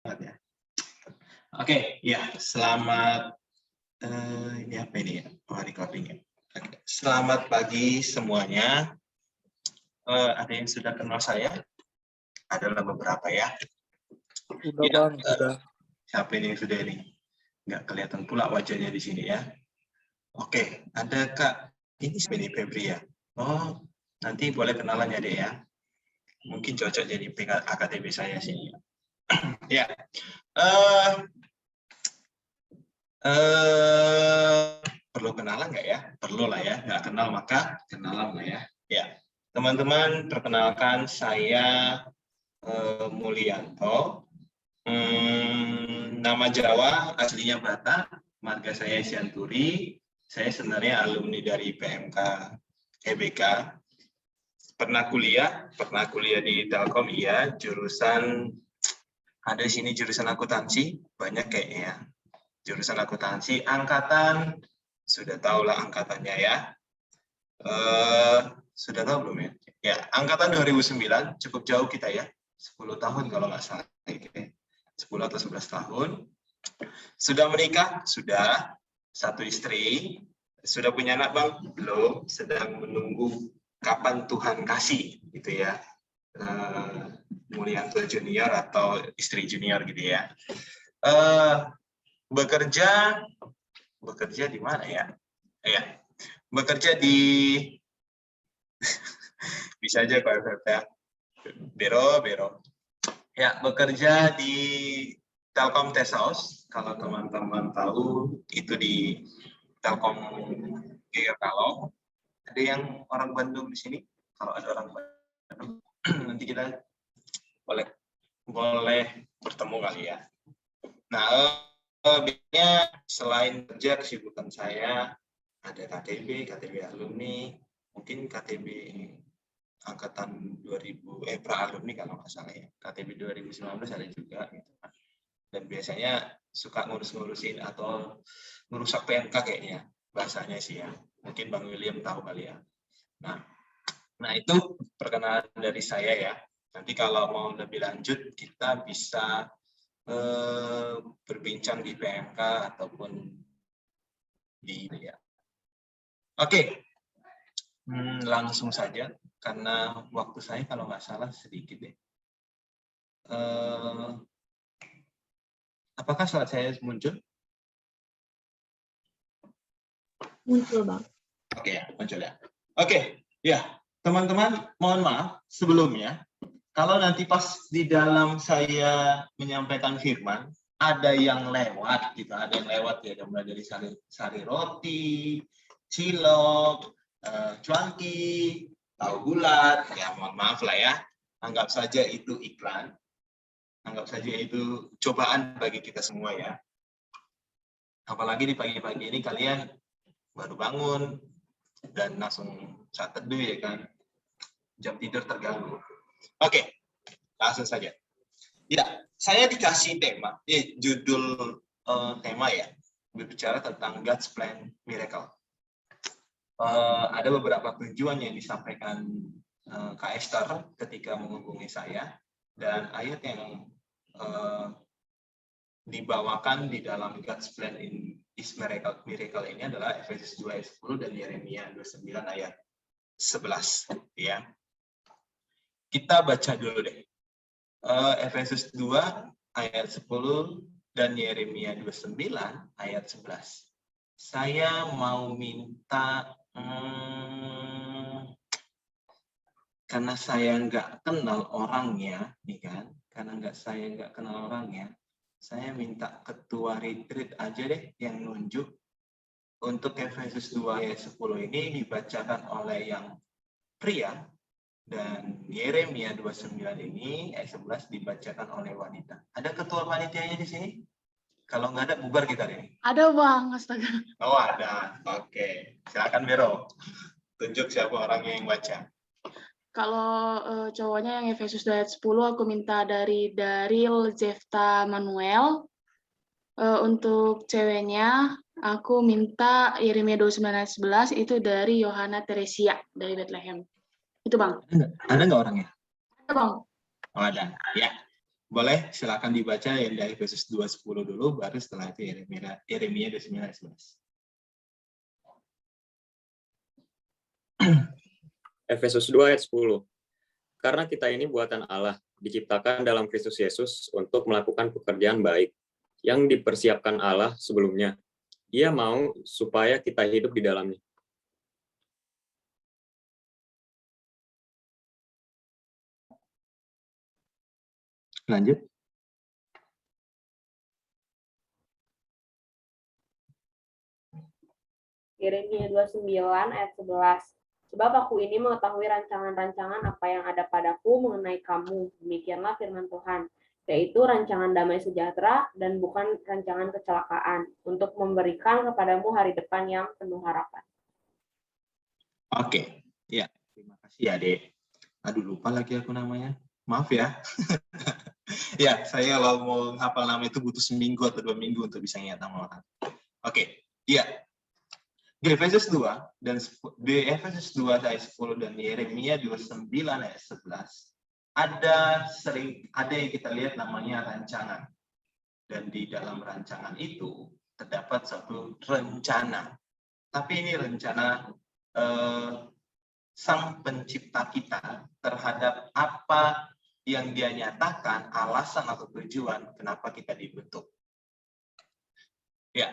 Ya. Oke, ya, selamat ini apa ini ya? Recording ya. Oke. Selamat pagi semuanya. Ada yang sudah kenal saya? Adalah beberapa ya. Udah Ya, Bang, udah. siapa ini yang sudah ini? Nggak kelihatan pula wajahnya di sini ya. Oke, ada Kak. Ini sebenarnya Febri ya. Oh, nanti boleh kenalan ya deh ya. Mungkin cocok jadi AKTB saya sini. Ya. Perlu kenalan nggak ya? Perlu lah ya. Nggak kenal maka kenalan lah ya. Ya, teman-teman, perkenalkan saya Mulyanto. Nama Jawa aslinya Batak, marga saya Sianturi. Saya sebenarnya alumni dari PMK EBK. Pernah kuliah di Telkom, iya. Jurusan ada di sini jurusan akuntansi, banyak kayaknya ya. Jurusan akuntansi angkatan, sudah tahu lah angkatannya ya. Sudah tahu belum ya? Ya, angkatan 2009, cukup jauh kita ya. 10 tahun kalau nggak salah. 10 atau 11 tahun. Sudah menikah? Sudah. Satu istri. Sudah punya anak Bang? Belum. Sedang menunggu kapan Tuhan kasih gitu ya. Mulyanto junior atau istri junior gitu ya. Bekerja di mana ya? Ya, bekerja di bisa aja Pak FF ya. Bero. Ya, bekerja di Telkom Test House. Kalau teman-teman tahu, itu di Telkom Geokalong. Ada yang orang Bandung di sini? Kalau ada orang Bandung, nanti kita boleh bertemu kali ya. Nah, biasanya selain kerja, kesibukan saya ada KTB alumni, mungkin KTB angkatan 2000 pra-alumni kalau nggak salah ya. KTB 2019 ada juga gitu. Dan biasanya suka ngurus-ngurusin atau ngerusak PMK kayaknya bahasanya sih ya. Mungkin Bang William tahu kali ya. Nah itu perkenalan dari saya ya. Nanti kalau mau lebih lanjut kita bisa berbincang di PMK ataupun di ya. Oke. Langsung saja karena waktu saya kalau nggak salah sedikit deh. Apakah slide saya muncul? Muncul Bang. Oke ya, muncul ya. Oke, ya teman-teman, mohon maaf sebelumnya kalau nanti pas di dalam saya menyampaikan firman ada yang lewat gitu, ada yang lewat ya, mulai dari sari roti, cilok, cuanki, tahu bulat, ya mohon maaf lah ya. Anggap saja itu iklan. Anggap saja itu cobaan bagi kita semua ya. Apalagi di pagi-pagi ini kalian baru bangun dan langsung saat teduh ya kan. Jam tidur terganggu. Oke, langsung saja. Ya, saya dikasih tema, judul tema ya, berbicara tentang God's Plan Miracle. Ada beberapa tujuan yang disampaikan Kak Esther ketika menghubungi saya, dan ayat yang dibawakan di dalam God's Plan is Miracle ini adalah Efesus 2 ayat 10 dan Yeremia 29 ayat 11 ya. Kita baca dulu deh. Efesus 2 ayat 10 dan Yeremia 29 ayat 11. Saya mau minta karena saya nggak kenal orangnya, nih kan? Karena saya nggak kenal orangnya, saya minta ketua retreat aja deh yang nunjuk. Untuk Efesus 2 ayat 10 ini dibacakan oleh yang pria, dan Yeremia 29 ini ayat 11 dibacakan oleh wanita. Ada ketua wanitanya di sini? Kalau nggak ada, bubar kita ini. Ada Bang, astaga. Oh ada, oke. Silakan Bero, tunjuk siapa orang yang baca. Kalau cowoknya yang Efesus 2 ayat 10, aku minta dari Daril Zefta Manuel. Untuk ceweknya, aku minta Yeremia 29 ayat 11, itu dari Yohana Teresia, dari Bethlehem. Itu Bang. Ada nggak orangnya? Ada Bang. Oh ada, ya. Boleh, silakan dibaca yang dari Efesus 2:10 dulu, baru setelah itu Yeremia 29:11. Efesus 2 ayat 10. Karena kita ini buatan Allah, diciptakan dalam Kristus Yesus untuk melakukan pekerjaan baik yang dipersiapkan Allah sebelumnya. Ia mau supaya kita hidup di dalamnya. Lanjut. Yeremia 29 ayat 11. Sebab aku ini mengetahui rancangan-rancangan apa yang ada padaku mengenai kamu. Demikianlah firman Tuhan, yaitu rancangan damai sejahtera dan bukan rancangan kecelakaan, untuk memberikan kepadamu hari depan yang penuh harapan. Oke, ya. Terima kasih ya, Dek. Aduh, lupa lagi aku namanya. Maaf ya. Ya, saya kalau mau hafal nama itu butuh seminggu atau 2 minggu untuk bisa ingat nama orang. Oke, iya. Di Efesus 2 ayat 10 dan Yeremia 29 ayat 11 ada yang kita lihat namanya rancangan. Dan di dalam rancangan itu terdapat satu rencana. Tapi ini rencana Sang Pencipta kita terhadap apa yang Dia nyatakan, alasan atau tujuan kenapa kita dibentuk. Ya,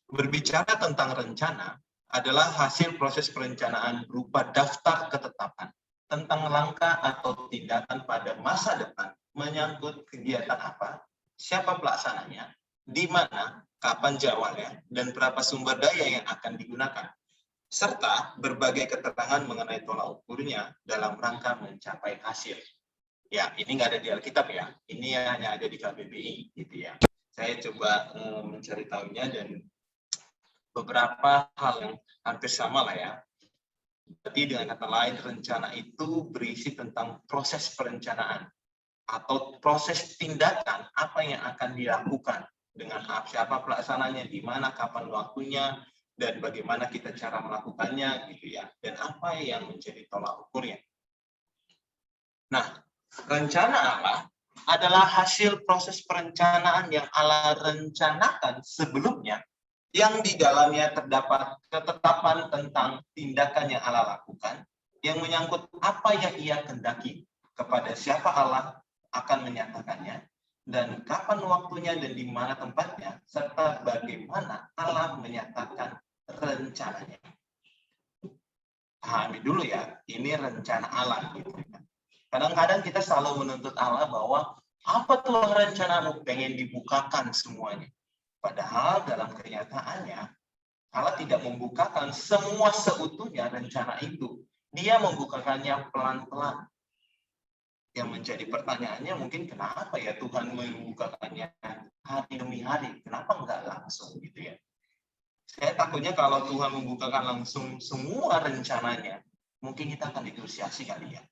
berbicara tentang rencana adalah hasil proses perencanaan berupa daftar ketetapan tentang langkah atau tindakan pada masa depan menyangkut kegiatan apa, siapa pelaksananya, di mana, kapan jadwalnya, dan berapa sumber daya yang akan digunakan, serta berbagai keterangan mengenai tolak ukurnya dalam rangka mencapai hasil. Ya, ini nggak ada di Alkitab ya, ini hanya ada di KBBI gitu ya. Saya coba mencari tahunya dan beberapa hal yang hampir sama lah ya. Berarti dengan kata lain, rencana itu berisi tentang proses perencanaan atau proses tindakan apa yang akan dilakukan dengan siapa pelaksananya, di mana, kapan waktunya, dan bagaimana kita cara melakukannya gitu ya. Dan apa yang menjadi tolak ukurnya. Nah, rencana Allah adalah hasil proses perencanaan yang Allah rencanakan sebelumnya, yang di dalamnya terdapat ketetapan tentang tindakan yang Allah lakukan, yang menyangkut apa yang Ia kehendaki, kepada siapa Allah akan menyatakannya, dan kapan waktunya dan di mana tempatnya, serta bagaimana Allah menyatakan rencananya. Pahami dulu ya, ini rencana Allah. Gitu. Kadang-kadang kita selalu menuntut Allah bahwa apa tuh rencanamu, pengen dibukakan semuanya. Padahal dalam kenyataannya, Allah tidak membukakan semua seutuhnya rencana itu. Dia membukakannya pelan-pelan. Yang menjadi pertanyaannya mungkin kenapa ya Tuhan membukakannya hari demi hari? Kenapa enggak langsung gitu ya? Saya takutnya kalau Tuhan membukakan langsung semua rencananya, mungkin kita akan negosiasi kali ya.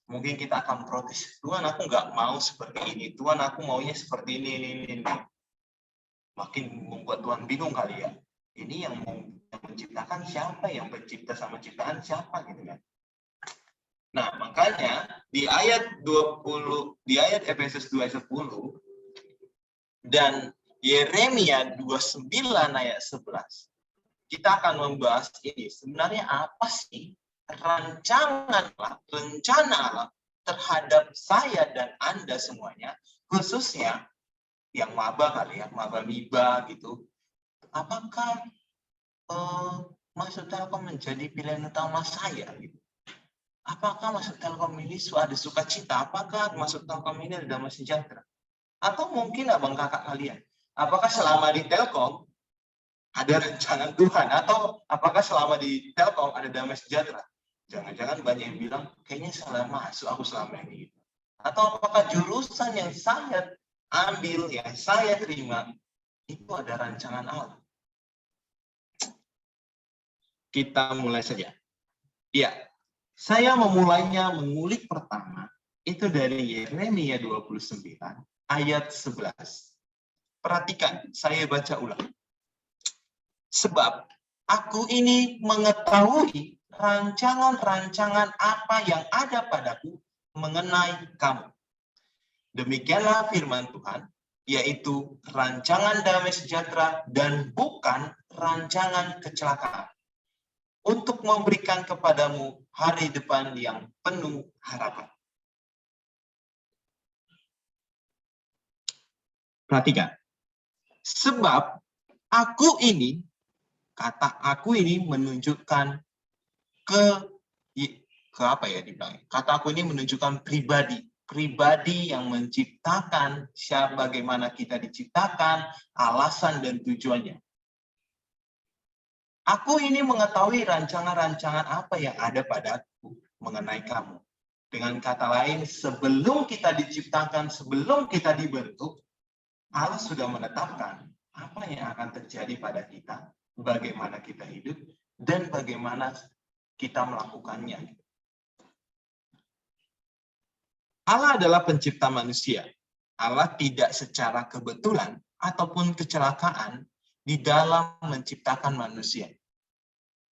Mungkin kita akan protes. Tuhan, aku nggak mau seperti ini. Tuhan, aku maunya seperti ini. Makin membuat Tuhan bingung kali ya. Ini yang menciptakan siapa, yang pencipta sama ciptaan siapa gitu kan. Nah, makanya di ayat 20, di ayat Efesus 2:10 dan Yeremia 29 ayat 11, kita akan membahas ini. Sebenarnya apa sih rencana Allah terhadap saya dan Anda semuanya, khususnya yang maba kali ya, maba-miba gitu. Apakah Masuk Telkom menjadi pilihan utama saya gitu? Apakah Masuk Telkom ini ada sukacita? Apakah Masuk Telkom ini ada damai sejahtera? Atau mungkin abang kakak kalian, apakah selama di Telkom ada rencana Tuhan? Atau apakah selama di Telkom ada damai sejahtera? Jangan-jangan banyak yang bilang, kayaknya salah masuk aku selama ini. Atau apakah jurusan yang saya ambil, yang saya terima, itu ada rancangan Allah? Kita mulai saja. Ya, saya memulainya mengulik pertama, itu dari Yeremia 29, ayat 11. Perhatikan, saya baca ulang. Sebab aku ini mengetahui rancangan-rancangan apa yang ada padaku mengenai kamu. Demikianlah firman Tuhan, yaitu rancangan damai sejahtera dan bukan rancangan kecelakaan, untuk memberikan kepadamu hari depan yang penuh harapan. Perhatikan. Sebab aku ini, kata aku ini menunjukkan ke apa ya dibilang? Kata aku ini menunjukkan pribadi yang menciptakan bagaimana kita diciptakan, alasan dan tujuannya. Aku ini mengetahui rancangan-rancangan apa yang ada padaku mengenai kamu. Dengan kata lain, sebelum kita diciptakan, sebelum kita dibentuk, Allah sudah menetapkan apa yang akan terjadi pada kita, bagaimana kita hidup, dan bagaimana kita melakukannya. Allah adalah pencipta manusia. Allah tidak secara kebetulan ataupun kecelakaan di dalam menciptakan manusia.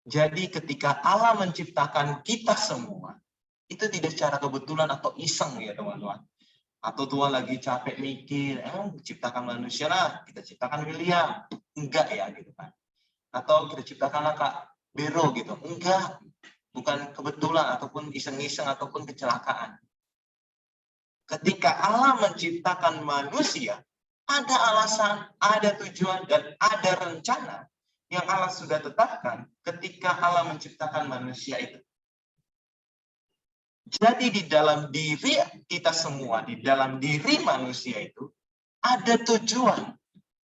Jadi ketika Allah menciptakan kita semua, itu tidak secara kebetulan atau iseng ya teman-teman. Atau Tuhan lagi capek mikir, ciptakan manusia lah, kita ciptakan William. Enggak ya gitu kan. Atau kita ciptakanlah Kak Bero gitu. Enggak, bukan kebetulan ataupun iseng-iseng ataupun kecelakaan. Ketika Allah menciptakan manusia, ada alasan, ada tujuan, dan ada rencana yang Allah sudah tetapkan ketika Allah menciptakan manusia itu. Jadi di dalam diri kita semua, di dalam diri manusia itu, ada tujuan.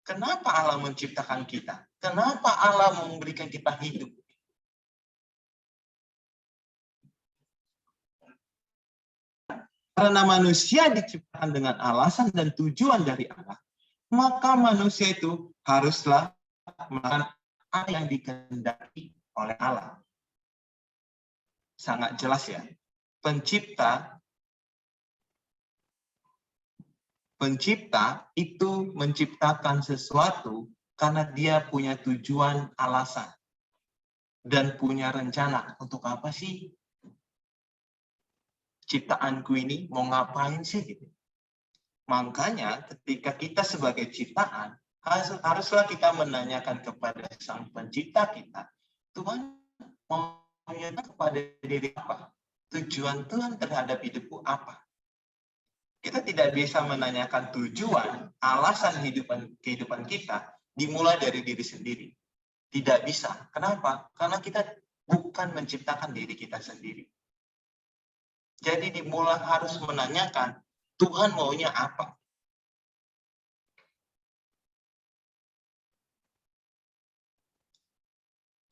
Kenapa Allah menciptakan kita? Kenapa Allah memberikan kita hidup? Karena manusia diciptakan dengan alasan dan tujuan dari Allah, maka manusia itu haruslah melakukan apa yang dikehendaki oleh Allah. Sangat jelas ya. Pencipta itu menciptakan sesuatu karena dia punya tujuan, alasan, dan punya rencana. Untuk apa sih ciptaanku ini, mau ngapain sih gitu. Makanya ketika kita sebagai ciptaan, haruslah kita menanyakan kepada Sang Pencipta kita, Tuhan maunya kepada diri apa? Tujuan Tuhan terhadap hidupku apa? Kita tidak bisa menanyakan tujuan, alasan kehidupan kita dimulai dari diri sendiri. Tidak bisa. Kenapa? Karena kita bukan menciptakan diri kita sendiri. Jadi dimulai harus menanyakan, Tuhan maunya apa?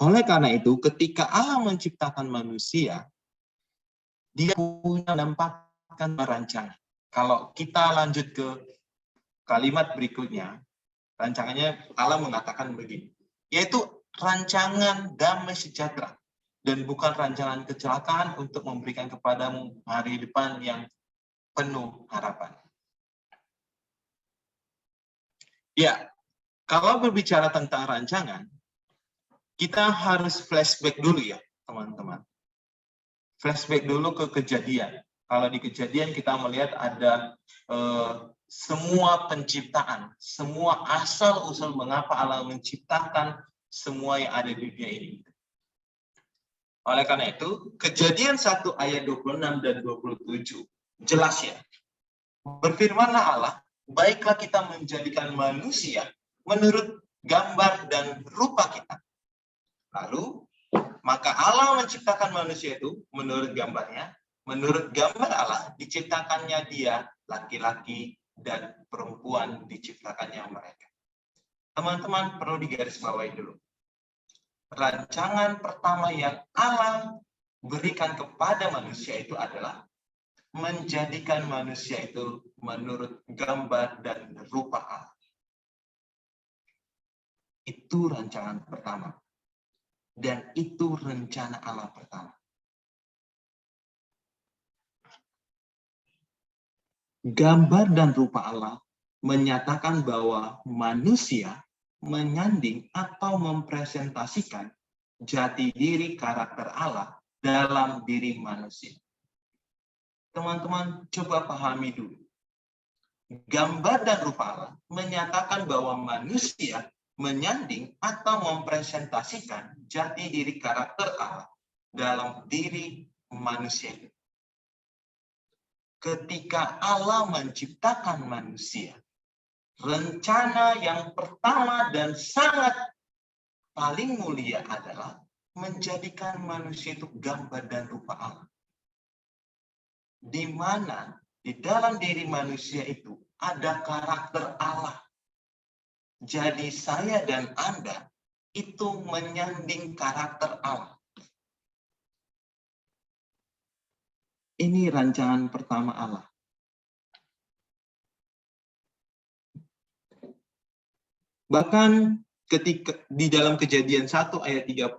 Oleh karena itu, ketika Allah menciptakan manusia, dia punya menempatkan rancangan. Kalau kita lanjut ke kalimat berikutnya, rancangannya Allah mengatakan begini, yaitu rancangan damai sejahtera. Dan bukan rancangan kecelakaan untuk memberikan kepadamu hari depan yang penuh harapan. Ya, kalau berbicara tentang rancangan, kita harus flashback dulu ya, teman-teman. Flashback dulu ke kejadian. Kalau di kejadian kita melihat ada semua penciptaan, semua asal-usul mengapa Allah menciptakan semua yang ada di dunia ini. Oleh karena itu, Kejadian 1 ayat 26 dan 27 jelas ya. Berfirmanlah Allah, baiklah kita menjadikan manusia menurut gambar dan rupa kita. Lalu, maka Allah menciptakan manusia itu menurut gambarnya, menurut gambar Allah diciptakannya dia, laki-laki dan perempuan diciptakannya mereka. Teman-teman perlu digarisbawahi dulu. Rancangan pertama yang Allah berikan kepada manusia itu adalah menjadikan manusia itu menurut gambar dan rupa Allah. Itu rancangan pertama. Dan itu rencana Allah pertama. Gambar dan rupa Allah menyatakan bahwa manusia menyanding atau mempresentasikan jati diri karakter Allah dalam diri manusia. Teman-teman, coba pahami dulu. gambar dan rupa Allah menyatakan bahwa manusia menyanding atau mempresentasikan jati diri karakter Allah dalam diri manusia. Ketika Allah menciptakan manusia, rencana yang pertama dan sangat paling mulia adalah menjadikan manusia itu gambar dan rupa Allah. Di mana di dalam diri manusia itu ada karakter Allah. Jadi saya dan Anda itu menyanding karakter Allah. Ini rancangan pertama Allah. Bahkan ketika di dalam Kejadian 1 ayat 31,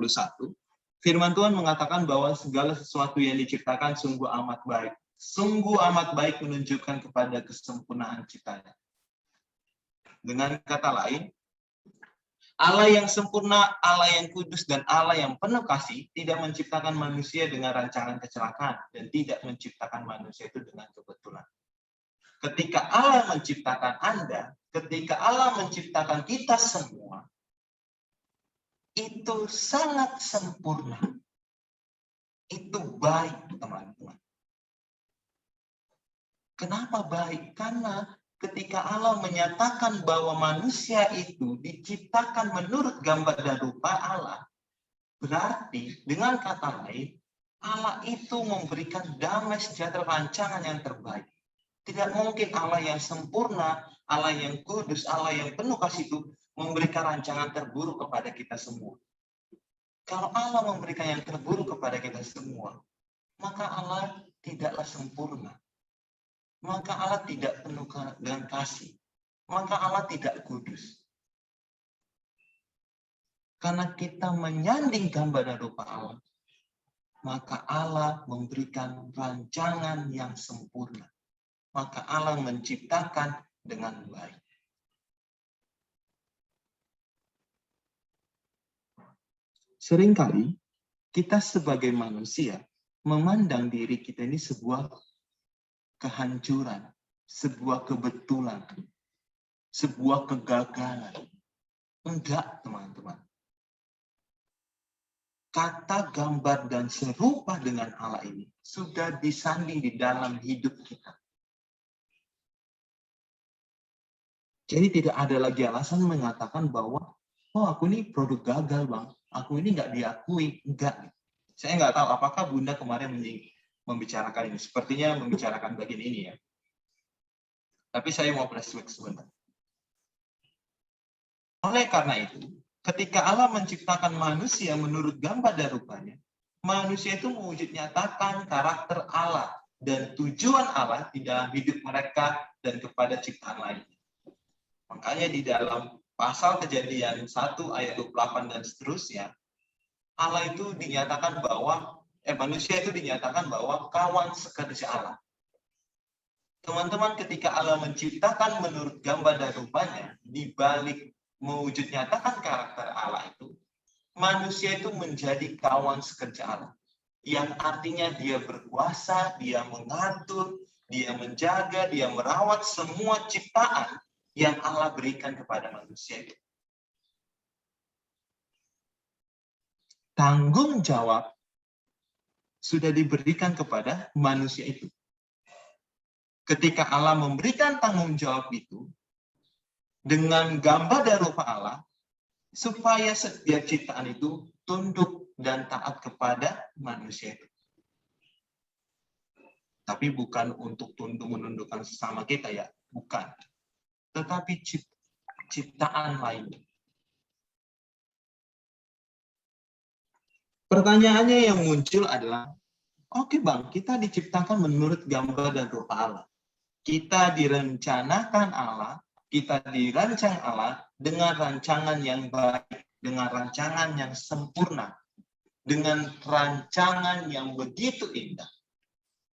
firman Tuhan mengatakan bahwa segala sesuatu yang diciptakan sungguh amat baik. Sungguh amat baik menunjukkan kepada kesempurnaan ciptanya. Dengan kata lain, Allah yang sempurna, Allah yang kudus, dan Allah yang penuh kasih tidak menciptakan manusia dengan rancangan kecelakaan dan tidak menciptakan manusia itu dengan kebetulan. Ketika Allah menciptakan Anda, ketika Allah menciptakan kita semua, itu sangat sempurna. Itu baik, teman-teman. Kenapa baik? Karena ketika Allah menyatakan bahwa manusia itu diciptakan menurut gambar dan rupa Allah, berarti dengan kata lain, Allah itu memberikan damai sejahtera rancangan yang terbaik. Tidak mungkin Allah yang sempurna, Allah yang kudus, Allah yang penuh kasih itu memberikan rancangan terburuk kepada kita semua. Kalau Allah memberikan yang terburuk kepada kita semua, maka Allah tidaklah sempurna. Maka Allah tidak penuh dengan kasih. Maka Allah tidak kudus. Karena kita menyanding gambar dan rupa Allah, maka Allah memberikan rancangan yang sempurna. Maka Allah menciptakan dengan baik. Seringkali kita sebagai manusia memandang diri kita ini sebuah kehancuran, sebuah kebetulan, sebuah kegagalan. Enggak, teman-teman. Kata gambar dan serupa dengan Allah ini sudah disanding di dalam hidup kita. Jadi tidak ada lagi alasan mengatakan bahwa, oh aku ini produk gagal bang, aku ini nggak diakui. Enggak. Saya nggak tahu apakah Bunda kemarin membicarakan ini. Sepertinya membicarakan bagian ini ya. Tapi saya mau flashback sebentar. Oleh karena itu, ketika Allah menciptakan manusia menurut gambar dan rupanya, manusia itu mewujud nyatakan karakter Allah dan tujuan Allah di dalam hidup mereka dan kepada ciptaan lainnya. Makanya di dalam pasal Kejadian 1 ayat 28 dan seterusnya, Allah itu dinyatakan bahwa manusia itu dinyatakan bahwa kawan sekerja Allah. Teman-teman, ketika Allah menciptakan menurut gambar dan rupanya, di balik mewujud nyatakan karakter Allah itu, manusia itu menjadi kawan sekerja Allah. Yang artinya dia berkuasa, dia mengatur, dia menjaga, dia merawat semua ciptaan yang Allah berikan kepada manusia itu. Tanggung jawab sudah diberikan kepada manusia itu. Ketika Allah memberikan tanggung jawab itu dengan gambar dan rupa Allah, supaya setiap ciptaan itu tunduk dan taat kepada manusia itu. Tapi bukan untuk tunduk menundukkan sesama kita ya, bukan. Tetapi ciptaan lain. Pertanyaannya yang muncul adalah, oke bang, kita diciptakan menurut gambar dan rupa Allah. Kita direncanakan Allah, kita dirancang Allah dengan rancangan yang baik, dengan rancangan yang sempurna, dengan rancangan yang begitu indah.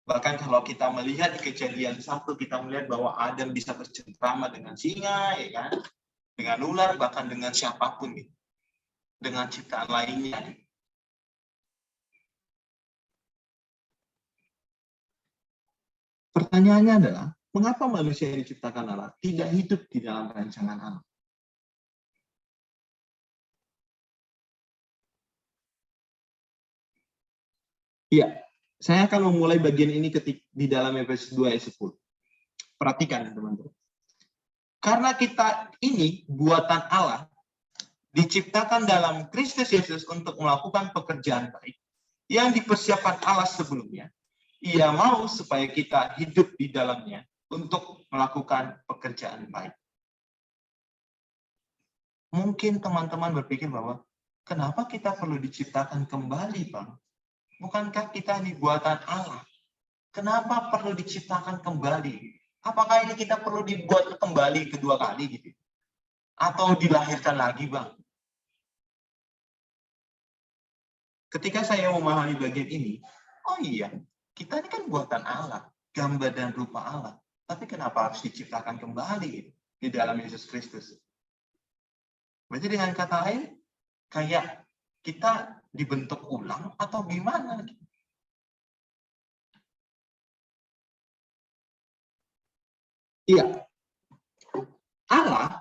Bahkan kalau kita melihat di Kejadian 1, kita melihat bahwa Adam bisa bercengkrama dengan singa, ya kan? Dengan ular, bahkan dengan siapapun, gitu. Dengan ciptaan lainnya. Pertanyaannya adalah, Mengapa manusia yang diciptakan Allah tidak hidup di dalam rancangan Allah? Iya, saya akan memulai bagian ini di dalam Efesus 2 ayat 10. Perhatikan, teman-teman. Karena kita ini buatan Allah, diciptakan dalam Kristus Yesus untuk melakukan pekerjaan baik yang dipersiapkan Allah sebelumnya. Ia mau supaya kita hidup di dalamnya untuk melakukan pekerjaan baik. Mungkin teman-teman berpikir bahwa kenapa kita perlu diciptakan kembali, Bang? Bukankah kita ini buatan Allah? Kenapa perlu diciptakan kembali? Apakah ini kita perlu dibuat kembali kedua kali gitu? Atau dilahirkan lagi, Bang? Ketika saya memahami bagian ini, oh iya, kita ini kan buatan Allah, gambar dan rupa Allah. Tapi kenapa harus diciptakan kembali di dalam Yesus Kristus? Berarti dengan kata lain, kayak kita dibentuk ulang atau gimana? Iya, Allah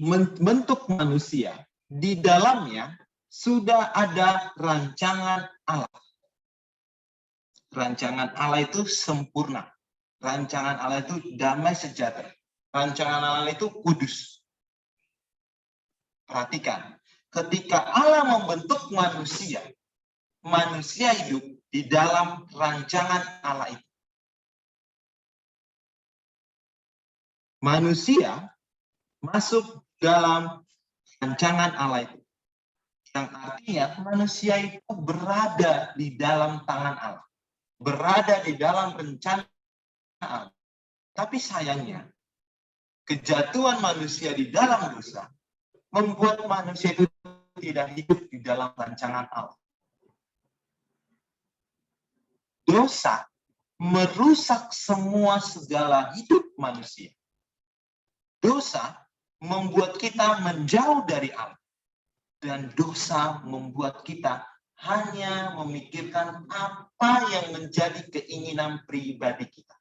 membentuk manusia, di dalamnya sudah ada rancangan Allah. Rancangan Allah itu sempurna. Rancangan Allah itu damai sejahtera. Rancangan Allah itu kudus. Perhatikan, ketika Allah membentuk manusia, manusia hidup di dalam rancangan Allah itu. Manusia masuk dalam rancangan Allah itu. Yang artinya manusia itu berada di dalam tangan Allah. Berada di dalam rencana Allah. Tapi sayangnya, kejatuhan manusia di dalam dosa membuat manusia itu tidak hidup di dalam rancangan Allah. Dosa merusak semua segala hidup manusia. Dosa membuat kita menjauh dari Allah. Dan dosa membuat kita hanya memikirkan apa yang menjadi keinginan pribadi kita.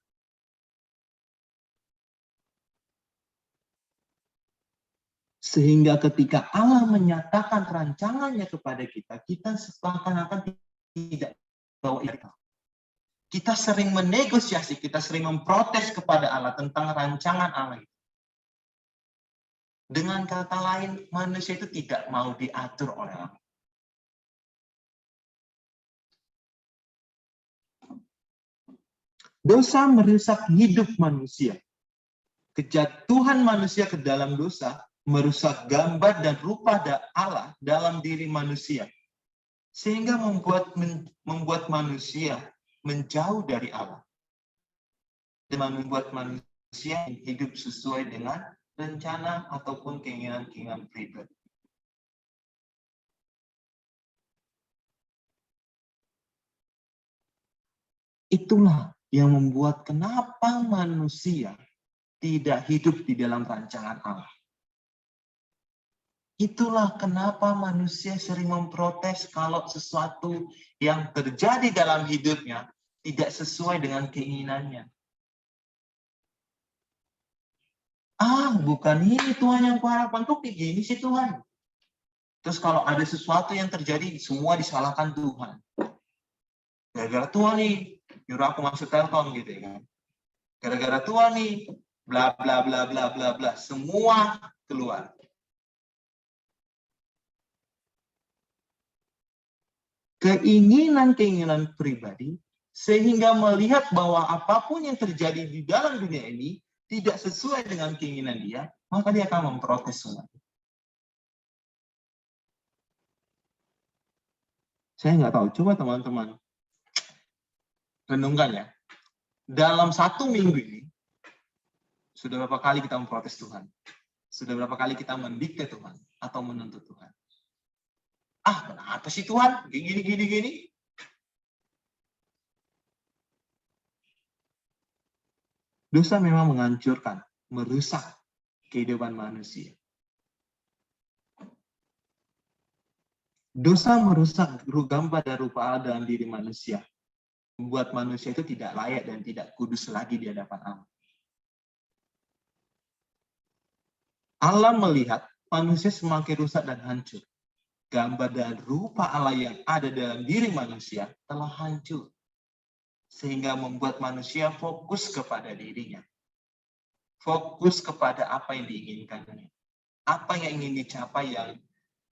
Sehingga ketika Allah menyatakan rancangannya kepada kita, kita seakan-akan tidak bawa itu. Kita sering menegosiasi, kita sering memprotes kepada Allah tentang rancangan Allah itu. Dengan kata lain, manusia itu tidak mau diatur oleh Allah. Dosa merusak hidup manusia. Kejatuhan manusia ke dalam dosa merusak gambar dan rupa Allah dalam diri manusia. Sehingga membuat manusia menjauh dari Allah. Dan membuat manusia hidup sesuai dengan rencana ataupun keinginan-keinginan pribadi. Itulah yang membuat kenapa manusia tidak hidup di dalam rancangan Allah. Itulah kenapa manusia sering memprotes kalau sesuatu yang terjadi dalam hidupnya tidak sesuai dengan keinginannya. Bukan ini Tuhan yang kuharapkan, kok kayak gini sih Tuhan. Terus kalau ada sesuatu yang terjadi, semua disalahkan Tuhan. Gara-gara Tuhan nih, nyuruh aku masuk Telkom gitu ya kan. Gara-gara Tuhan nih, bla bla bla bla bla bla, semua keluar. Keinginan-keinginan pribadi, sehingga melihat bahwa apapun yang terjadi di dalam dunia ini tidak sesuai dengan keinginan dia, maka dia akan memprotes semua. Saya nggak tahu, coba teman-teman renungkan ya. Dalam 1 minggu ini, sudah berapa kali kita memprotes Tuhan? Sudah berapa kali kita mendikte Tuhan atau menuntut Tuhan? Kenapa sih Tuhan? Gini. Dosa memang menghancurkan, merusak kehidupan manusia. Dosa merusak gambar dan rupa Allah dalam diri manusia. Membuat manusia itu tidak layak dan tidak kudus lagi di hadapan Allah. Allah melihat manusia semakin rusak dan hancur. Gambar dan rupa Allah yang ada dalam diri manusia telah hancur, sehingga membuat manusia fokus kepada dirinya. Fokus kepada apa yang diinginkannya. Apa yang ingin dicapai, yang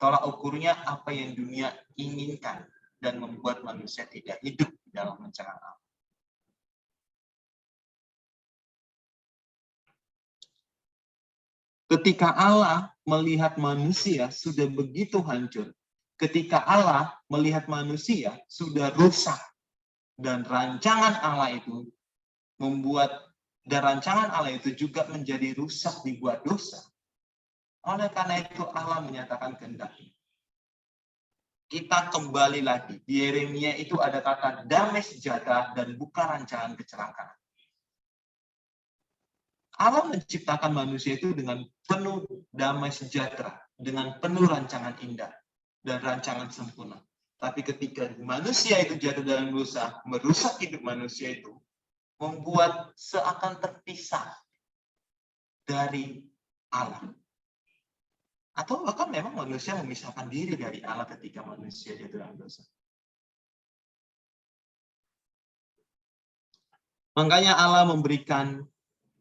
tolak ukurnya apa yang dunia inginkan, dan membuat manusia tidak hidup di dalam rancangan Allah. Ketika Allah melihat manusia sudah begitu hancur, ketika Allah melihat manusia sudah rusak, dan rancangan Allah itu juga menjadi rusak dibuat dosa. Oleh karena itu Allah menyatakan kehendaknya. Kita kembali lagi, di Yeremia itu ada kata damai sejahtera dan bukan rancangan kecelakaan. Allah menciptakan manusia itu dengan penuh damai sejahtera, dengan penuh rancangan indah dan rancangan sempurna. Tapi ketika manusia itu jatuh dalam dosa, merusak hidup manusia itu, membuat seakan terpisah dari Allah. Atau bahkan memang manusia memisahkan diri dari Allah ketika manusia jatuh dalam dosa. Makanya Allah memberikan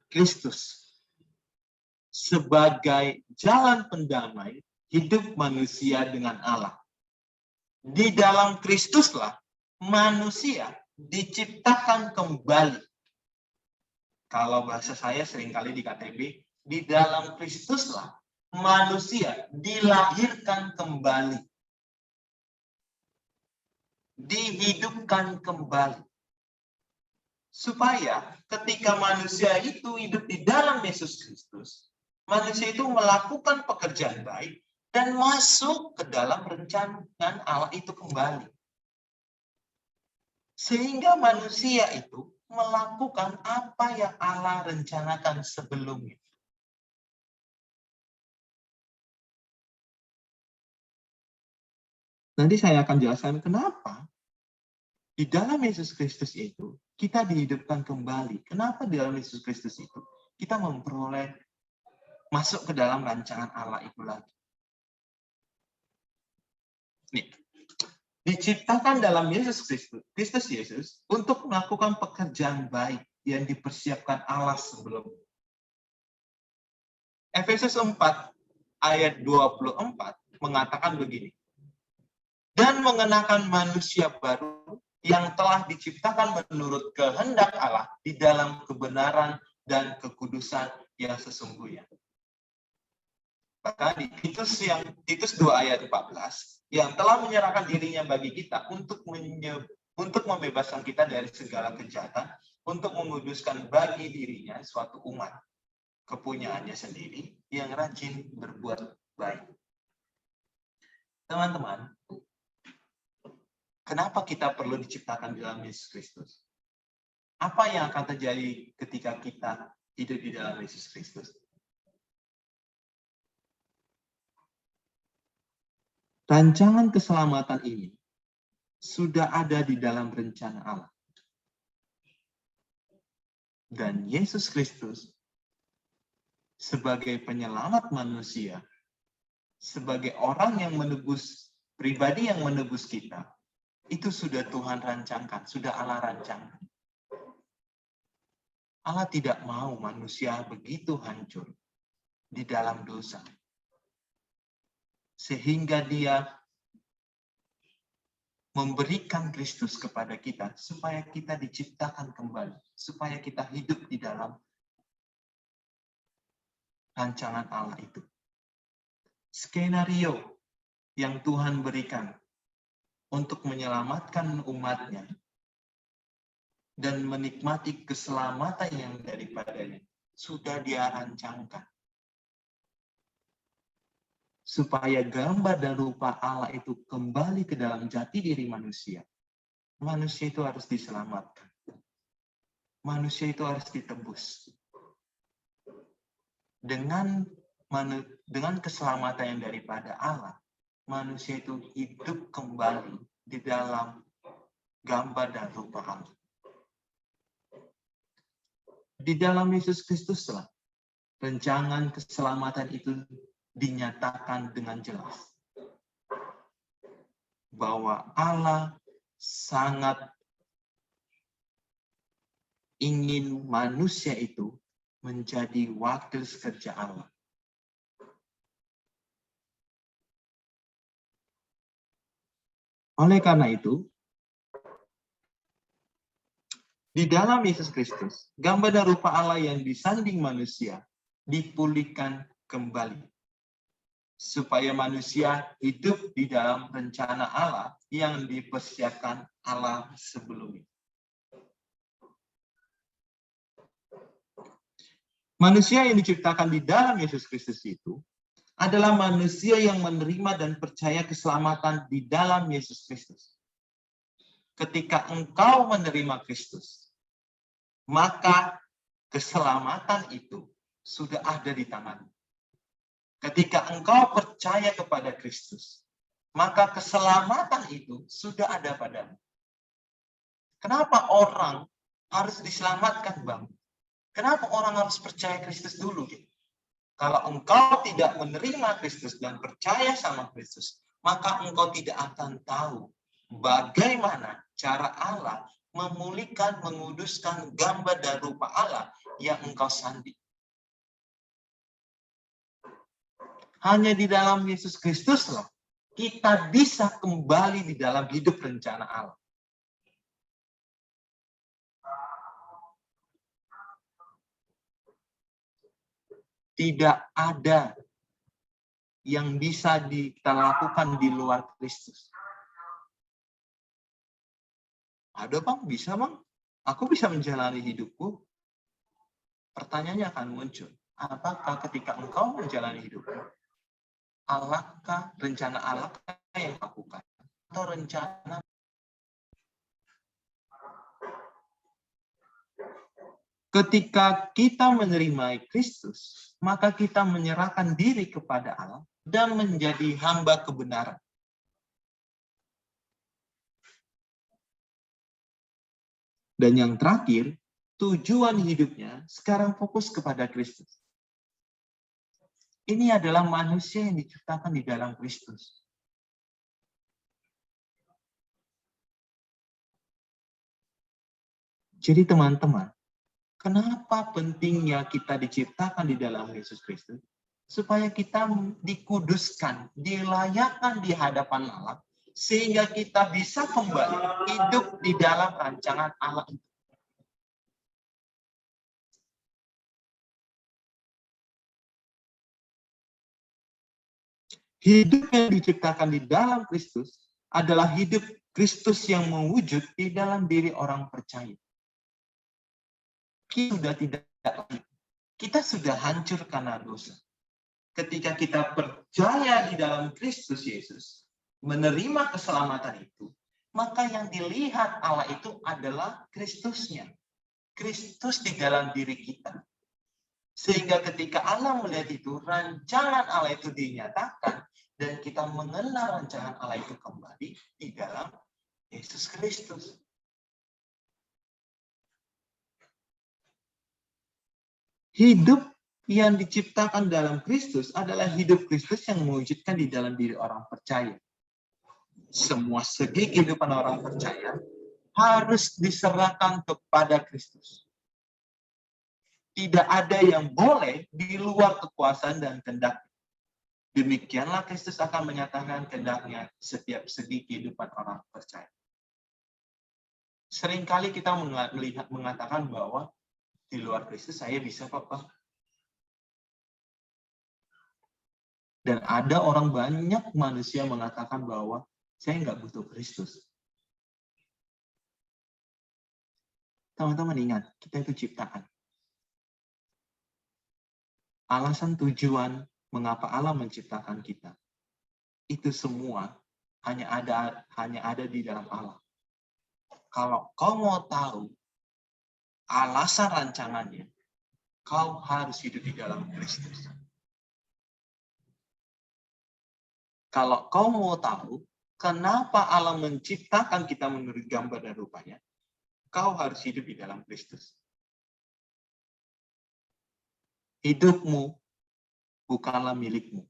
Kristus sebagai jalan pendamai hidup manusia dengan Allah. Di dalam Kristuslah manusia diciptakan kembali. Kalau bahasa saya seringkali di KTB, di dalam Kristuslah manusia dilahirkan kembali. Dihidupkan kembali. Supaya ketika manusia itu hidup di dalam Yesus Kristus, manusia itu melakukan pekerjaan baik dan masuk ke dalam rencangan Allah itu kembali. Sehingga manusia itu melakukan apa yang Allah rencanakan sebelumnya. Nanti saya akan jelaskan kenapa di dalam Yesus Kristus itu kita dihidupkan kembali. Kenapa di dalam Yesus Kristus itu kita memperoleh masuk ke dalam rancangan Allah itu lagi. Nih, diciptakan dalam Yesus Kristus Yesus untuk melakukan pekerjaan baik yang dipersiapkan Allah sebelumnya. Efesus 4 ayat 24 mengatakan begini. Dan mengenakan manusia baru yang telah diciptakan menurut kehendak Allah di dalam kebenaran dan kekudusan yang sesungguhnya. Bahkan di Titus 2 ayat 14 yang telah menyerahkan dirinya bagi kita untuk membebaskan kita dari segala kejahatan, untuk menguduskan bagi dirinya suatu umat kepunyaannya sendiri yang rajin berbuat baik. Teman-teman, kenapa kita perlu diciptakan di dalam Yesus Kristus? Apa yang akan terjadi ketika kita hidup di dalam Yesus Kristus? Rancangan keselamatan ini sudah ada di dalam rencana Allah. Dan Yesus Kristus sebagai penyelamat manusia, sebagai orang yang menebus, pribadi yang menebus kita, itu sudah Tuhan rancangkan, sudah Allah rancangkan. Allah tidak mau manusia begitu hancur di dalam dosa. Sehingga dia memberikan Kristus kepada kita, supaya kita diciptakan kembali, supaya kita hidup di dalam rancangan Allah itu. Skenario yang Tuhan berikan untuk menyelamatkan umatnya dan menikmati keselamatan yang daripadanya sudah dia rancangkan. Supaya gambar dan rupa Allah itu kembali ke dalam jati diri manusia. Manusia itu harus diselamatkan. Manusia itu harus ditebus. Dengan keselamatan yang daripada Allah, manusia itu hidup kembali di dalam gambar dan rupa Allah. Di dalam Yesus Kristuslah Rancangan keselamatan itu dinyatakan dengan jelas. Bahwa Allah sangat ingin manusia itu menjadi wakil sekerja Allah. Oleh karena itu, di dalam Yesus Kristus, gambar dan rupa Allah yang disanding manusia dipulihkan kembali. Supaya manusia hidup di dalam rencana Allah yang dipersiapkan Allah sebelumnya. Manusia yang diciptakan di dalam Yesus Kristus itu adalah manusia yang menerima dan percaya keselamatan di dalam Yesus Kristus. Ketika engkau menerima Kristus, maka keselamatan itu sudah ada di tanganmu. Ketika engkau percaya kepada Kristus, maka keselamatan itu sudah ada padamu. Kenapa orang harus diselamatkan, Bang? Kenapa orang harus percaya Kristus dulu? Gitu? Kalau engkau tidak menerima Kristus dan percaya sama Kristus, maka engkau tidak akan tahu bagaimana cara Allah memulihkan, menguduskan gambar dan rupa Allah yang engkau sanding. Hanya di dalam Yesus Kristus loh, kita bisa kembali di dalam hidup rencana Allah. Tidak ada yang bisa kita lakukan di luar Kristus. Ada, Bang? Bisa, Bang? Aku bisa menjalani hidupku. Pertanyaannya akan muncul. Apakah ketika engkau menjalani hidupmu, Allahkah, rencana Allahkah yang lakukan? Atau rencana? Ketika kita menerima Kristus, maka kita menyerahkan diri kepada Allah dan menjadi hamba kebenaran. Dan yang terakhir, tujuan hidupnya sekarang fokus kepada Kristus. Ini adalah manusia yang diciptakan di dalam Kristus. Jadi teman-teman, kenapa pentingnya kita diciptakan di dalam Yesus Kristus? Supaya kita dikuduskan, dilayakkan di hadapan Allah, sehingga kita bisa kembali hidup di dalam rancangan Allah itu. Hidup yang diciptakan di dalam Kristus adalah hidup Kristus yang mewujud di dalam diri orang percaya. Kita sudah hancur karena dosa. Ketika kita percaya di dalam Kristus Yesus, menerima keselamatan itu, maka yang dilihat Allah itu adalah Kristusnya. Kristus di dalam diri kita. Sehingga ketika Allah melihat itu, rancangan Allah itu dinyatakan, dan kita mengenal rancangan Allah itu kembali di dalam Yesus Kristus. Hidup yang diciptakan dalam Kristus adalah hidup Kristus yang mewujudkan di dalam diri orang percaya. Semua segi kehidupan orang percaya harus diserahkan kepada Kristus. Tidak ada yang boleh di luar kekuasaan dan kehendak. Demikianlah Kristus akan menyatakan kehendaknya setiap segi kehidupan orang percaya. Seringkali kita mengatakan bahwa di luar Kristus saya bisa kok. Dan ada orang banyak manusia mengatakan bahwa saya nggak butuh Kristus. Teman-teman ingat, kita itu ciptaan. Alasan tujuan mengapa Allah menciptakan kita, itu semua hanya ada di dalam Allah. Kalau kau mau tahu alasan rancangannya, kau harus hidup di dalam Kristus. Kalau kau mau tahu kenapa Allah menciptakan kita menurut gambar dan rupanya, kau harus hidup di dalam Kristus. hidupmu bukanlah milikmu,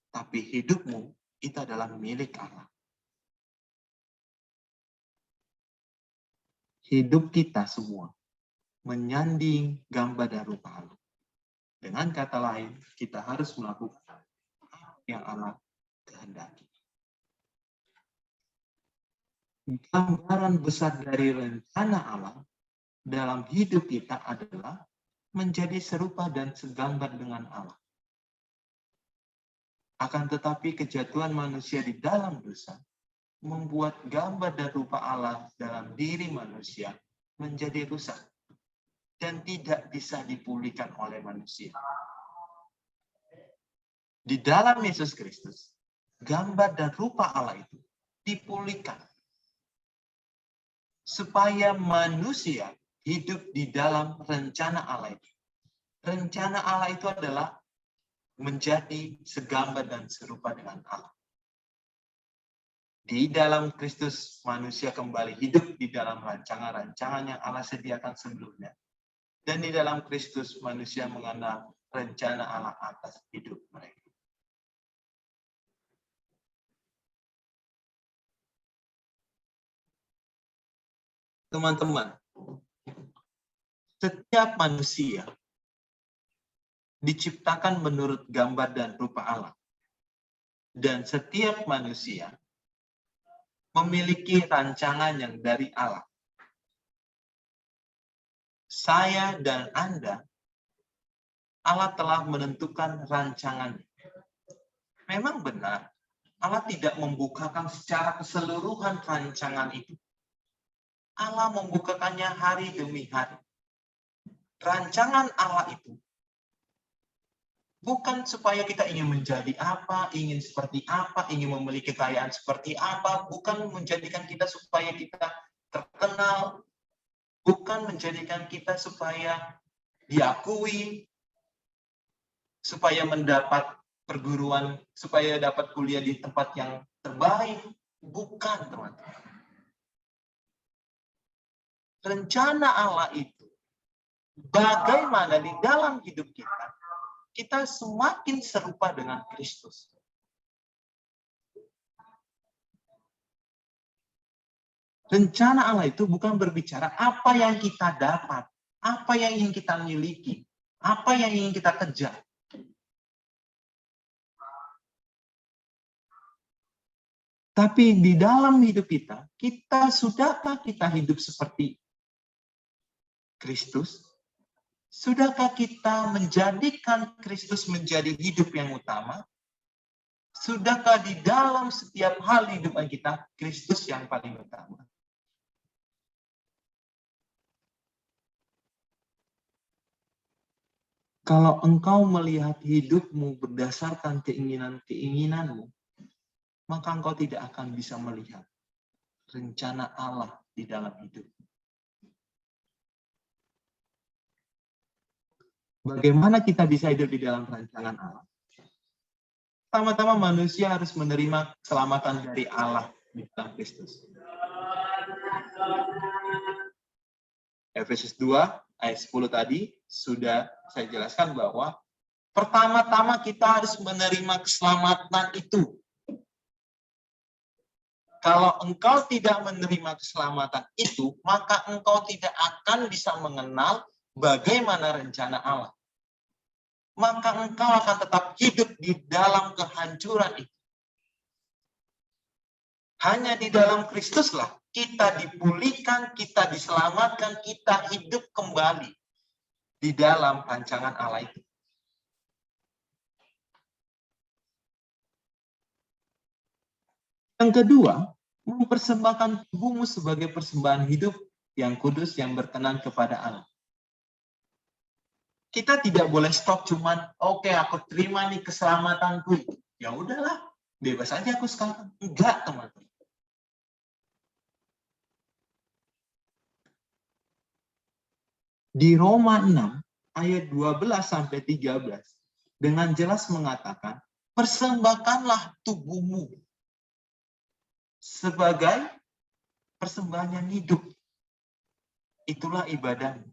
tapi hidupmu itu adalah milik Allah. Hidup kita semua menyanding gambar dan rupa Allah. Dengan kata lain, kita harus melakukan apa yang Allah kehendaki. Gambaran besar dari rencana Allah dalam hidup kita adalah menjadi serupa dan segambar dengan Allah. Akan tetapi kejatuhan manusia di dalam dosa membuat gambar dan rupa Allah dalam diri manusia menjadi rusak dan tidak bisa dipulihkan oleh manusia. Di dalam Yesus Kristus, gambar dan rupa Allah itu dipulihkan supaya manusia hidup di dalam rencana Allah itu. Rencana Allah itu adalah menjadi segambar dan serupa dengan Allah. Di dalam Kristus, manusia kembali hidup di dalam rancangan-rancangan yang Allah sediakan sebelumnya. Dan di dalam Kristus, manusia mengenal rencana Allah atas hidup mereka. Teman-teman, setiap manusia diciptakan menurut gambar dan rupa Allah. Dan setiap manusia memiliki rancangan yang dari Allah. Saya dan Anda, Allah telah menentukan rancangannya. Memang benar, Allah tidak membukakan secara keseluruhan rancangan itu. Allah membukakannya hari demi hari. Rancangan Allah itu bukan supaya kita ingin menjadi apa, ingin seperti apa, ingin memiliki kekayaan seperti apa, bukan menjadikan kita supaya kita terkenal, bukan menjadikan kita supaya diakui, supaya mendapat perguruan, supaya dapat kuliah di tempat yang terbaik. Bukan, teman-teman. Rencana Allah itu, bagaimana di dalam hidup kita, kita semakin serupa dengan Kristus. Rencana Allah itu bukan berbicara apa yang kita dapat, apa yang ingin kita miliki, apa yang ingin kita kejar. Tapi di dalam hidup kita, sudahkah kita hidup seperti Kristus? Sudahkah kita menjadikan Kristus menjadi hidup yang utama? Sudahkah di dalam setiap hal hidup kita, Kristus yang paling utama? Kalau engkau melihat hidupmu berdasarkan keinginan-keinginanmu, maka engkau tidak akan bisa melihat rencana Allah di dalam hidup. Bagaimana kita bisa hidup di dalam rancangan Allah? Pertama-tama manusia harus menerima keselamatan dari Allah di dalam Kristus. Efesus 2 ayat 10 tadi sudah saya jelaskan bahwa pertama-tama kita harus menerima keselamatan itu. Kalau engkau tidak menerima keselamatan itu, maka engkau tidak akan bisa mengenal bagaimana rencana Allah. Maka engkau akan tetap hidup di dalam kehancuran itu. Hanya di dalam Kristuslah kita dipulihkan, kita diselamatkan, kita hidup kembali di dalam rancangan Allah itu. Yang kedua, mempersembahkan tubuhmu sebagai persembahan hidup yang kudus yang berkenan kepada Allah. Kita tidak boleh stop cuman, oke, aku terima nih keselamatanku. Ya udahlah, bebas aja aku sekarang. Enggak, teman-teman. Di Roma 6 ayat 12-13 dengan jelas mengatakan, persembahkanlah tubuhmu sebagai persembahan yang hidup. Itulah ibadahmu.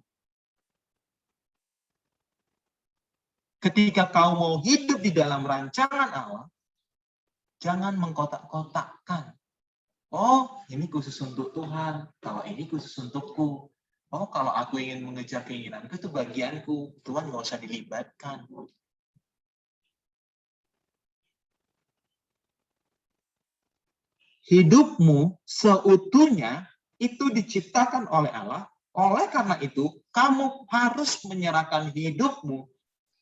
Ketika kau mau hidup di dalam rancangan Allah, jangan mengkotak-kotakkan. Oh, ini khusus untuk Tuhan. Kalau ini khusus untukku. Oh, kalau aku ingin mengejar keinginanku, itu bagianku. Tuhan nggak usah dilibatkan. Hidupmu seutuhnya itu diciptakan oleh Allah. Oleh karena itu, kamu harus menyerahkan hidupmu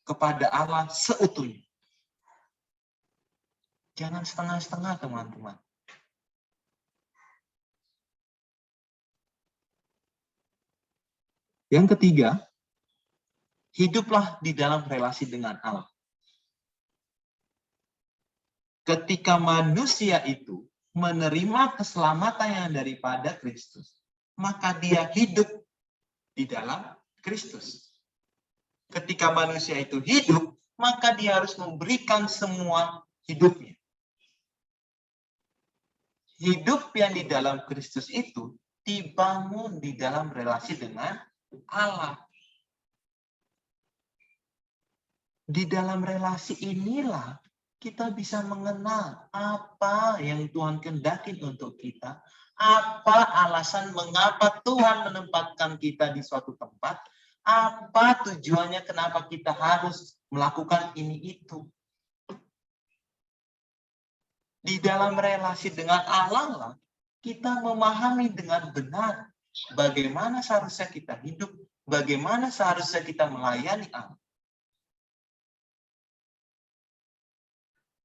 kepada Allah seutuhnya. Jangan setengah-setengah, teman-teman. Yang ketiga, hiduplah di dalam relasi dengan Allah. Ketika manusia itu menerima keselamatan yang daripada Kristus, maka dia hidup di dalam Kristus. Ketika manusia itu hidup, maka dia harus memberikan semua hidupnya. Hidup yang di dalam Kristus itu dibangun di dalam relasi dengan Allah. Di dalam relasi inilah kita bisa mengenal apa yang Tuhan kehendaki untuk kita, apa alasan mengapa Tuhan menempatkan kita di suatu tempat, apa tujuannya kenapa kita harus melakukan ini itu. Di dalam relasi dengan Allah lah, kita memahami dengan benar bagaimana seharusnya kita hidup, bagaimana seharusnya kita melayani Allah.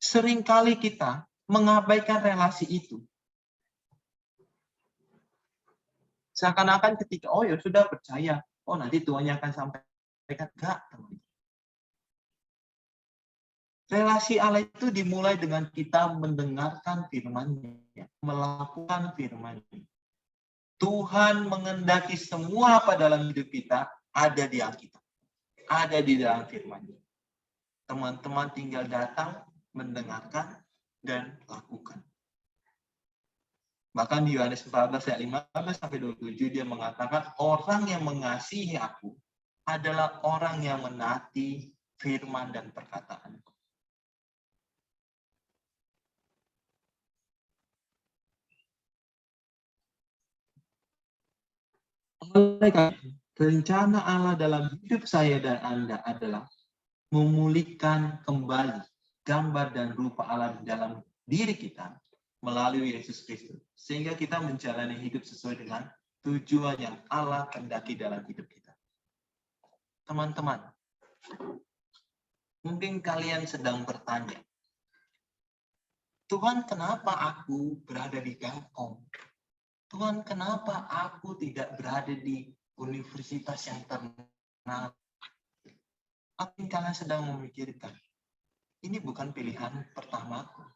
Seringkali kita mengabaikan relasi itu. Seakan-akan ketika, oh ya sudah percaya, oh nanti Tuhannya akan sampaikan. Enggak, teman. Relasi Allah itu dimulai dengan kita mendengarkan firman-Nya, melakukan firman-Nya. Tuhan mengendaki semua apa dalam hidup kita ada di Alkitab, ada di dalam firman-Nya. Teman-teman tinggal datang, mendengarkan, dan lakukan. Bahkan di Yohanes 14 ayat 15-27 dia mengatakan orang yang mengasihi aku adalah orang yang menaati firman dan perkataanku. Oleh karena itu, rencana Allah dalam hidup saya dan Anda adalah memulihkan kembali gambar dan rupa Allah dalam diri kita melalui Yesus Kristus. Sehingga kita menjalani hidup sesuai dengan tujuan yang Allah kehendaki dalam hidup kita. Teman-teman, mungkin kalian sedang bertanya, Tuhan kenapa aku berada di Gakom? Tuhan kenapa aku tidak berada di universitas yang terkenal? Apa yang kalian sedang memikirkan? Ini bukan pilihan pertamaku.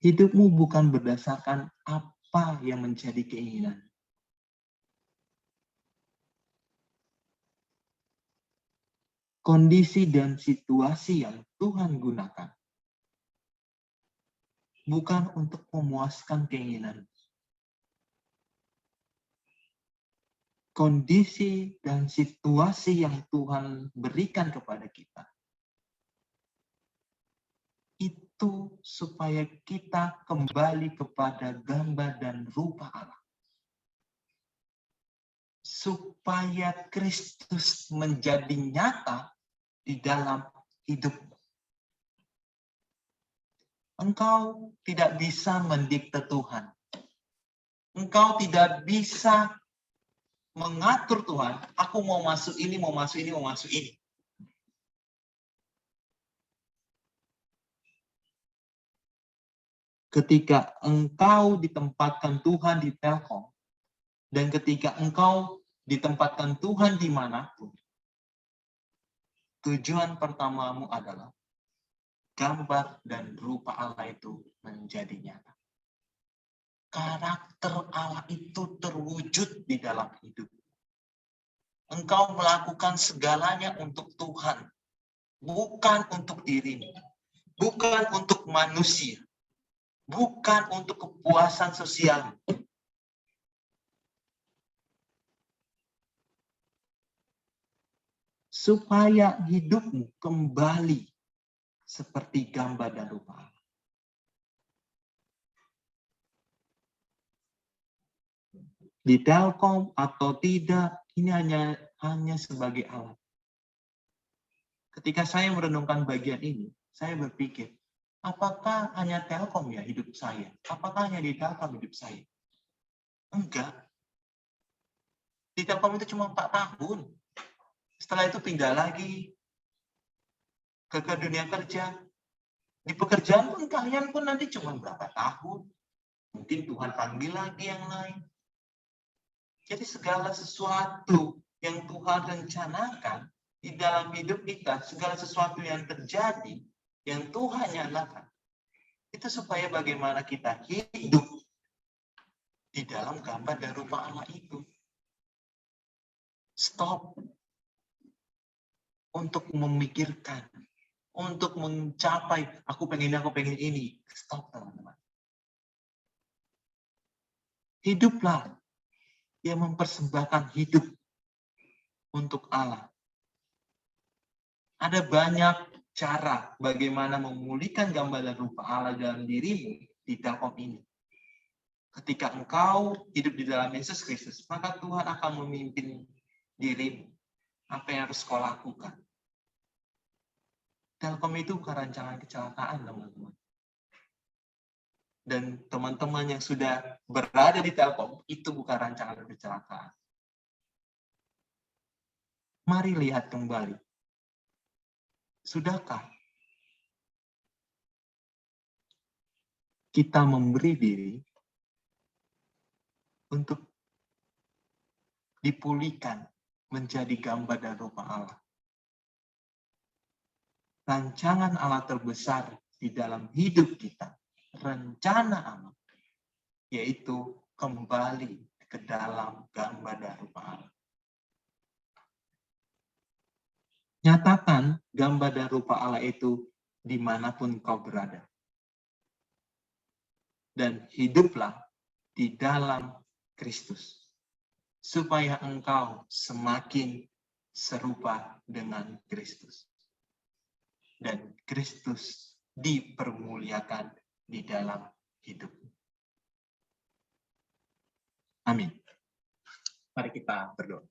Hidupmu bukan berdasarkan apa yang menjadi keinginan. Kondisi dan situasi yang Tuhan gunakan bukan untuk memuaskan keinginan. Kondisi dan situasi yang Tuhan berikan kepada kita itu supaya kita kembali kepada gambar dan rupa Allah. Supaya Kristus menjadi nyata di dalam hidupmu. Engkau tidak bisa mendikte Tuhan. Engkau tidak bisa mengatur Tuhan, aku mau masuk ini, mau masuk ini, mau masuk ini. Ketika engkau ditempatkan Tuhan di Telkom, dan ketika engkau ditempatkan Tuhan dimanapun, tujuan pertamamu adalah gambar dan rupa Allah itu menjadi nyata. Karakter Allah itu terwujud di dalam hidup. Engkau melakukan segalanya untuk Tuhan, bukan untuk dirimu, bukan untuk manusia, bukan untuk kepuasan sosial. supaya hidupmu kembali seperti gambar dan rupa Allah. Di Telkom atau tidak, ini hanya sebagai alat. Ketika saya merenungkan bagian ini, saya berpikir, apakah hanya Telkom ya hidup saya? Apakah hanya di Telkom hidup saya? Enggak. Di Telkom itu cuma 4 tahun. Setelah itu pindah lagi ke dunia kerja. Di pekerjaan pun kalian pun nanti cuma berapa tahun. Mungkin Tuhan panggil lagi yang lain. Jadi segala sesuatu yang Tuhan rencanakan di dalam hidup kita, segala sesuatu yang terjadi, yang Tuhan nyatakan, itu supaya bagaimana kita hidup di dalam gambar dan rupa Allah itu. Stop untuk memikirkan, untuk mencapai, aku pengen ini. Stop, teman-teman. Hiduplah yang mempersembahkan hidup untuk Allah. Ada banyak cara bagaimana memulihkan gambar dan rupa Allah dalam dirimu di Telkom ini. Ketika engkau hidup di dalam Yesus Kristus, maka Tuhan akan memimpin dirimu. Apa yang harus kau lakukan? Telkom itu bukan rancangan kecelakaan, teman-teman. Dan teman-teman yang sudah berada di Telkom, itu bukan rancangan kecelakaan. Mari lihat kembali. Sudahkah kita memberi diri untuk dipulihkan menjadi gambar dan rupa Allah? Rancangan Allah terbesar di dalam hidup kita, rencana Allah, yaitu kembali ke dalam gambar dan rupa Allah. Nyatakan gambar dan rupa Allah itu dimanapun kau berada. Dan hiduplah di dalam Kristus, supaya engkau semakin serupa dengan Kristus. Dan Kristus dipermuliakan di dalam hidupmu. Amin. Mari kita berdoa.